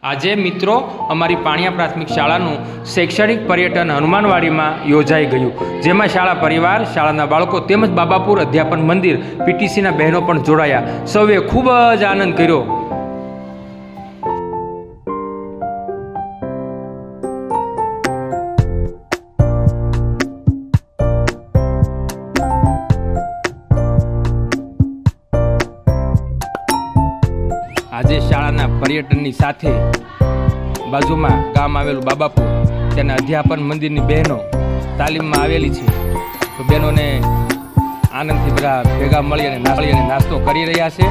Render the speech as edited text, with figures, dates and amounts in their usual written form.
આજે મિત્રો અમારી પાણિયા પ્રાથમિક શાળાનું શૈક્ષણિક પર્યટન હનુમાનવાડીમાં યોજાઈ ગયું, જેમાં શાળા પરિવાર, શાળાના બાળકો તેમજ બાબાપુર અધ્યાપન મંદિર પીટીસીના બહેનો પણ જોડાયા. સૌએ ખૂબ જ આનંદ કર્યો. આજે શાળાના પર્યટનની સાથે બાજુમાં ગામ આવેલું બાબાપુર, ત્યાંના અધ્યાપન મંદિરની બહેનો તાલીમમાં આવેલી છે. તો બહેનોને આનંદથી બધા ભેગા મળી અને નાસ્તો કરી રહ્યા છે.